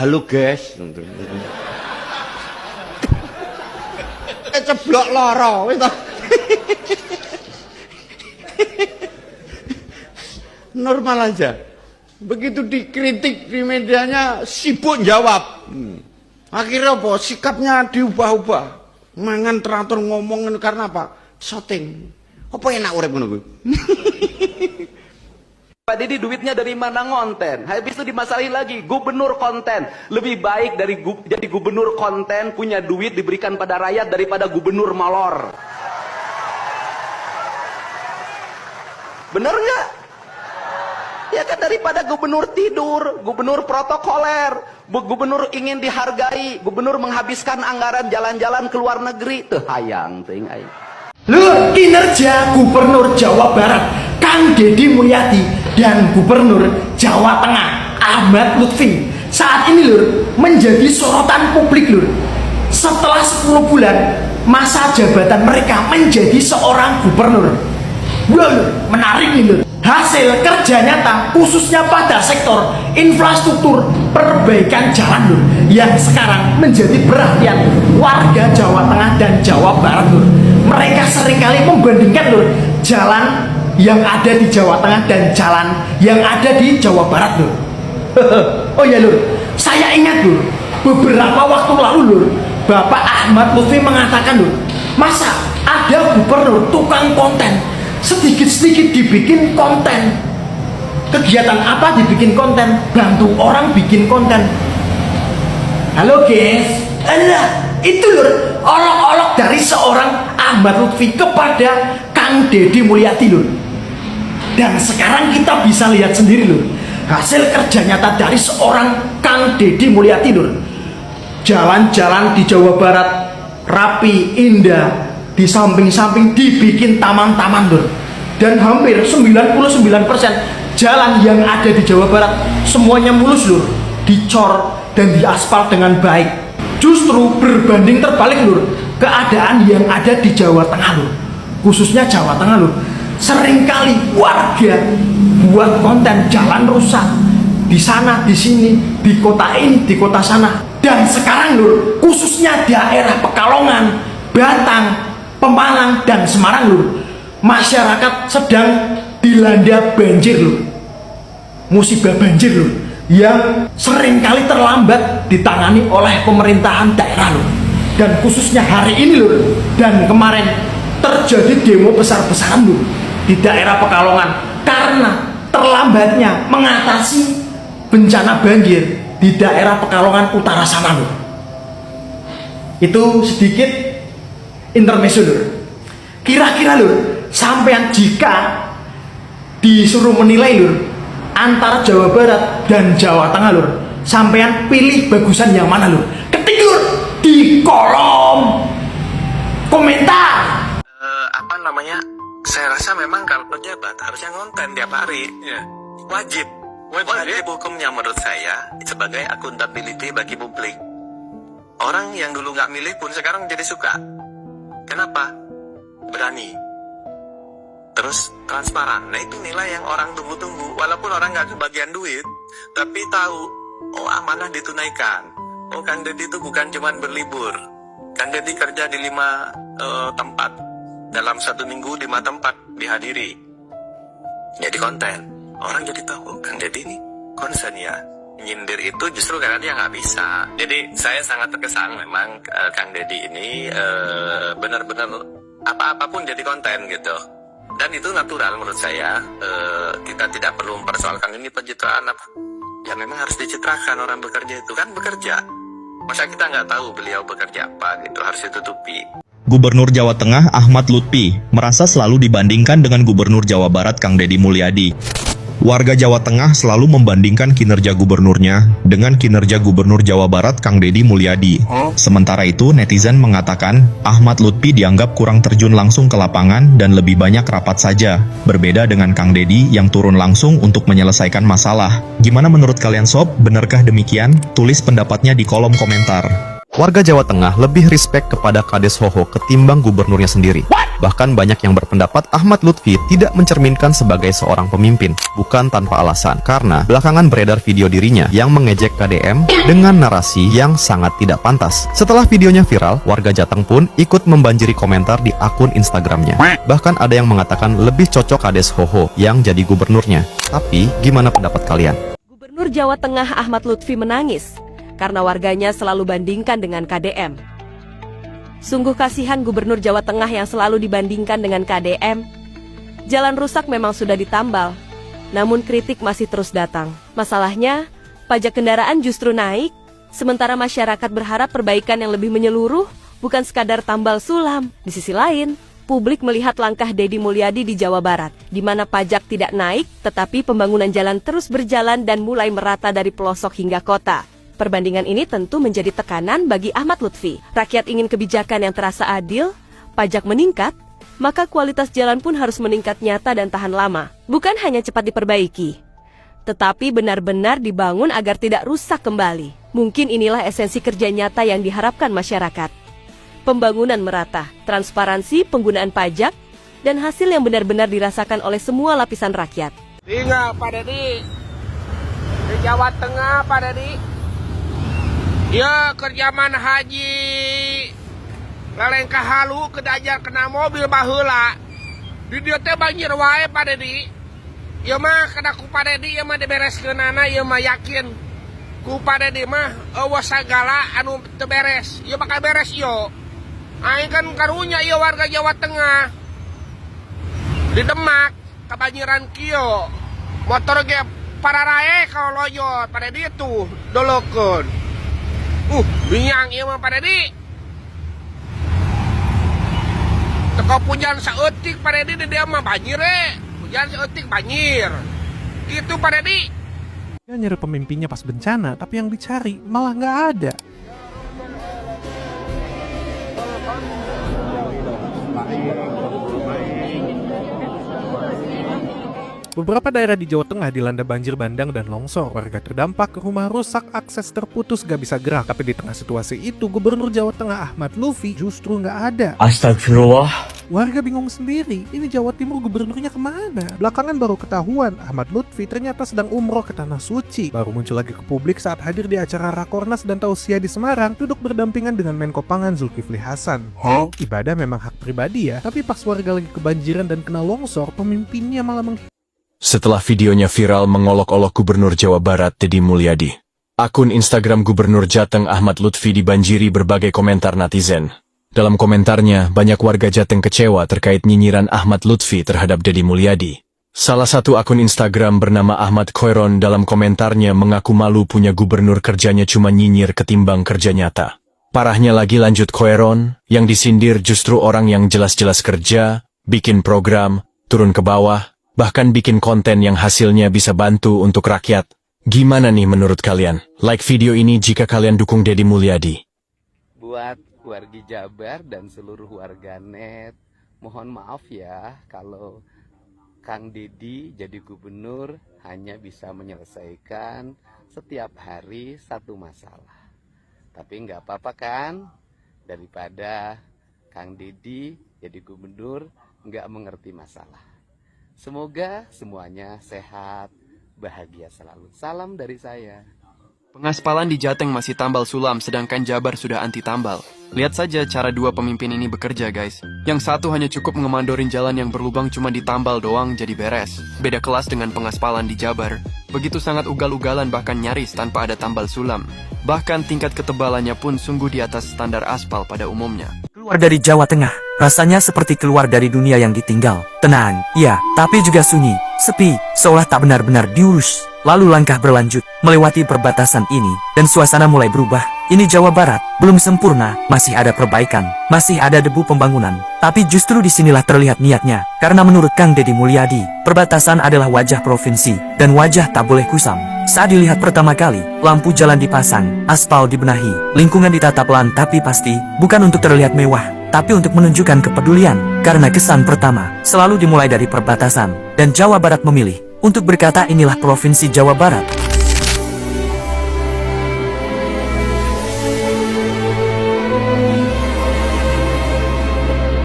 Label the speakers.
Speaker 1: halo guys. Ceblok loro wis to. Normal aja. Begitu dikritik di medianya sibuk jawab. Akhirnya apa? Sikapnya diubah-ubah. Mangan teratur ngomongin karena apa? Syuting. Apa enak urip ngono kuwi?
Speaker 2: Pak Deddy duitnya dari mana ngonten? Habis itu dimasalahin lagi, gubernur konten. Lebih baik dari jadi gubernur konten punya duit diberikan pada rakyat daripada gubernur molor. Bener nggak? Ya kan, daripada gubernur tidur, gubernur protokoler, gubernur ingin dihargai, gubernur menghabiskan anggaran jalan-jalan ke luar negeri. Tuh hayang, ting aing.
Speaker 3: Lur, kinerja Gubernur Jawa Barat Kang Deddy Mulyadi dan Gubernur Jawa Tengah Ahmad Lutfi saat ini lur menjadi sorotan publik lur. Setelah 10 bulan masa jabatan mereka menjadi seorang gubernur. Wah lur, menarik nih lur. Hasil kerja nyata khususnya pada sektor infrastruktur perbaikan jalan lur yang sekarang menjadi perhatian warga Jawa Tengah dan Jawa Barat lur. Mereka seringkali membandingkan lur jalan yang ada di Jawa Tengah dan jalan yang ada di Jawa Barat lur. Oh ya lur, saya ingat lur, beberapa waktu lalu lur, Bapak Ahmad Lutfi mengatakan lur, masa ada gubernur tukang konten, sedikit-sedikit dibikin konten. Kegiatan apa dibikin konten? Bantu orang bikin konten. Halo guys, itu lur, olok-olok dari seorang Ahmad Lutfi kepada Kang Deddy Mulyadi lur. Dan sekarang kita bisa lihat sendiri lur, hasil kerja nyata dari seorang Kang Deddy Mulyadi lur. Jalan-jalan di Jawa Barat rapi, indah, di samping-samping dibikin taman-taman lur. Dan hampir 99% jalan yang ada di Jawa Barat semuanya mulus lur, dicor dan diaspal dengan baik. Justru berbanding terbalik lur, keadaan yang ada di Jawa Tengah lur, khususnya Jawa Tengah lur, seringkali warga buat konten jalan rusak di sana di sini, di kota ini, di kota sana. Dan sekarang lur, khususnya daerah Pekalongan, Batang, Pemalang dan Semarang lur, masyarakat sedang dilanda banjir lur, musibah banjir lur, yang seringkali terlambat ditangani oleh pemerintahan daerah lur. Dan khususnya hari ini lur dan kemarin terjadi demo besar-besaran lur di daerah Pekalongan karena terlambatnya mengatasi bencana banjir di daerah Pekalongan utara sana lur. Itu sedikit intermezzo lur. Kira-kira lur, sampean jika disuruh menilai lur antara Jawa Barat dan Jawa Tengah lur, sampean pilih bagusan yang mana lur? Ketik lur di kolom komentar.
Speaker 4: Saya rasa memang kalau pejabat harusnya ngonten tiap hari, ya. Wajib hukumnya menurut saya sebagai akuntability bagi publik. Orang yang dulu nggak milih pun sekarang jadi suka. Kenapa? Berani. Terus transparan. Nah itu nilai yang orang tunggu-tunggu. Walaupun orang nggak kebagian duit, tapi tahu, oh amanah ditunaikan. Oh Kang Deddy itu bukan cuman berlibur. Kang Deddy kerja di 5 tempat. Dalam 1 minggu 5 tempat dihadiri. Jadi konten. Orang jadi tahu, oh Kang Deddy ini konsen ya. Nyindir itu justru karena dia nggak bisa. Jadi saya sangat terkesan memang Kang Deddy ini benar-benar apa-apapun jadi konten gitu. Dan itu natural menurut saya. Kita tidak perlu mempersoalkan ini pencitraan apa. Ya memang harus dicitrakan orang bekerja itu kan bekerja. Masa kita nggak tahu beliau bekerja apa gitu, harus ditutupi.
Speaker 5: Gubernur Jawa Tengah Ahmad Lutfi merasa selalu dibandingkan dengan Gubernur Jawa Barat Kang Deddy Mulyadi. Warga Jawa Tengah selalu membandingkan kinerja gubernurnya dengan kinerja Gubernur Jawa Barat Kang Deddy Mulyadi. Sementara itu, netizen mengatakan Ahmad Lutfi dianggap kurang terjun langsung ke lapangan dan lebih banyak rapat saja. Berbeda dengan Kang Deddy yang turun langsung untuk menyelesaikan masalah. Gimana menurut kalian sob? Benarkah demikian? Tulis pendapatnya di kolom komentar. Warga Jawa Tengah lebih respek kepada Kades Hoho ketimbang gubernurnya sendiri. Bahkan banyak yang berpendapat Ahmad Lutfi tidak mencerminkan sebagai seorang pemimpin, bukan tanpa alasan. Karena belakangan beredar video dirinya yang mengejek KDM dengan narasi yang sangat tidak pantas. Setelah videonya viral, warga Jateng pun ikut membanjiri komentar di akun Instagramnya. Bahkan ada yang mengatakan lebih cocok Kades Hoho yang jadi gubernurnya. Tapi gimana pendapat kalian?
Speaker 6: Gubernur Jawa Tengah Ahmad Lutfi menangis karena warganya selalu bandingkan dengan KDM. Sungguh kasihan Gubernur Jawa Tengah yang selalu dibandingkan dengan KDM. Jalan rusak memang sudah ditambal, namun kritik masih terus datang. Masalahnya, pajak kendaraan justru naik, sementara masyarakat berharap perbaikan yang lebih menyeluruh, bukan sekadar tambal sulam. Di sisi lain, publik melihat langkah Deddy Mulyadi di Jawa Barat, di mana pajak tidak naik, tetapi pembangunan jalan terus berjalan dan mulai merata dari pelosok hingga kota. Perbandingan ini tentu menjadi tekanan bagi Ahmad Lutfi. Rakyat ingin kebijakan yang terasa adil, pajak meningkat, maka kualitas jalan pun harus meningkat nyata dan tahan lama. Bukan hanya cepat diperbaiki, tetapi benar-benar dibangun agar tidak rusak kembali. Mungkin inilah esensi kerja nyata yang diharapkan masyarakat. Pembangunan merata, transparansi penggunaan pajak, dan hasil yang benar-benar dirasakan oleh semua lapisan rakyat.
Speaker 7: Tinggal Pak Deddy di Jawa Tengah, Pak Deddy. Ya kerjaman haji lalengkah halu kedajar kena mobil baheula. Di dieu teh banjir wae Pak Deddy. Ya mah kada ku Pak Deddy ya mah dibereskeunana ya mah yakin. Ku Pak Deddy mah eueuh sagala anu teu beres. Ya bakal beres yo. Aing kan karunya ieu warga Jawa Tengah. Di Demak kabanjiran kieu. Motor ge pararae ka loyot Pak Deddy tuh dolokeun. Binyang ieu mah Pak Deddy. Teko pujan saeutik Pak Deddy di dieu mah banjir Pujan saeutik banjir. Gitu Pak Deddy.
Speaker 8: Dia nyari pemimpinnya pas bencana, tapi yang dicari malah nggak ada. Beberapa daerah di Jawa Tengah dilanda banjir bandang dan longsor. Warga terdampak, rumah rusak, akses terputus, gak bisa gerak. Tapi di tengah situasi itu, Gubernur Jawa Tengah Ahmad Lutfi justru nggak ada.
Speaker 3: Astagfirullah.
Speaker 8: Warga bingung sendiri, ini Jawa Timur gubernurnya kemana? Belakangan baru ketahuan, Ahmad Lutfi ternyata sedang umroh ke Tanah Suci. Baru muncul lagi ke publik saat hadir di acara Rakornas dan Tausiah di Semarang, duduk berdampingan dengan Menko Pangan Zulkifli Hasan. Ibadah memang hak pribadi ya, tapi pas warga lagi kebanjiran dan kena longsor, pemimpinnya malah
Speaker 9: Setelah videonya viral mengolok-olok Gubernur Jawa Barat Deddy Mulyadi, akun Instagram Gubernur Jateng Ahmad Lutfi dibanjiri berbagai komentar netizen. Dalam komentarnya, banyak warga Jateng kecewa terkait nyinyiran Ahmad Lutfi terhadap Deddy Mulyadi. Salah satu akun Instagram bernama Ahmad Khoiron dalam komentarnya mengaku malu punya gubernur kerjanya cuma nyinyir ketimbang kerja nyata. Parahnya lagi lanjut Khoiron, yang disindir justru orang yang jelas-jelas kerja, bikin program, turun ke bawah, bahkan bikin konten yang hasilnya bisa bantu untuk rakyat. Gimana nih menurut kalian? Like video ini jika kalian dukung Deddy Mulyadi.
Speaker 2: Buat wargi Jabar dan seluruh warganet, mohon maaf ya kalau Kang Deddy jadi gubernur hanya bisa menyelesaikan setiap hari satu masalah. Tapi nggak apa-apa kan? Daripada Kang Deddy jadi gubernur nggak mengerti masalah. Semoga semuanya sehat, bahagia selalu. Salam dari saya.
Speaker 10: Pengaspalan di Jateng masih tambal sulam, sedangkan Jabar sudah anti tambal. Lihat saja cara dua pemimpin ini bekerja, guys. Yang satu hanya cukup ngemandorin jalan yang berlubang cuma ditambal doang jadi beres. Beda kelas dengan pengaspalan di Jabar. Begitu sangat ugal-ugalan bahkan nyaris tanpa ada tambal sulam. Bahkan tingkat ketebalannya pun sungguh di atas standar aspal pada umumnya.
Speaker 11: Keluar dari Jawa Tengah, rasanya seperti keluar dari dunia yang ditinggal. Tenang, iya, tapi juga sunyi, sepi, seolah tak benar-benar diurus. Lalu langkah berlanjut, melewati perbatasan ini, dan suasana mulai berubah. Ini Jawa Barat, belum sempurna, masih ada perbaikan, masih ada debu pembangunan. Tapi justru disinilah terlihat niatnya, karena menurut Kang Deddy Mulyadi, perbatasan adalah wajah provinsi, dan wajah tak boleh kusam. Saat dilihat pertama kali, lampu jalan dipasang, aspal dibenahi, lingkungan ditata pelan tapi pasti, bukan untuk terlihat mewah, tapi untuk menunjukkan kepedulian, karena kesan pertama, selalu dimulai dari perbatasan, dan Jawa Barat memilih untuk berkata inilah Provinsi Jawa Barat.